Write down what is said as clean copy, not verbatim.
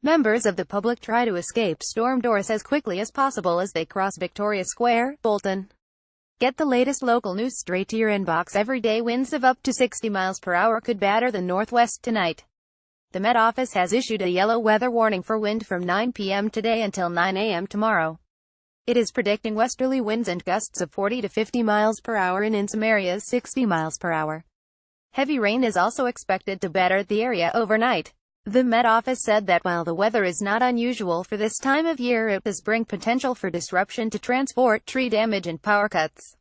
Members of the public try to escape Storm Doris as quickly as possible as they cross Victoria Square, Bolton. Get the latest local news straight to your inbox every day. Winds of up to 60 miles per hour could batter the northwest tonight. The Met Office has issued a yellow weather warning for wind from 9 p.m. today until 9 a.m. tomorrow. It is predicting westerly winds and gusts of 40 to 50 miles per hour and in some areas 60 miles per hour. Heavy rain is also expected to batter the area overnight. The Met Office said that while the weather is not unusual for this time of year, it does bring potential for disruption to transport, tree damage and power cuts.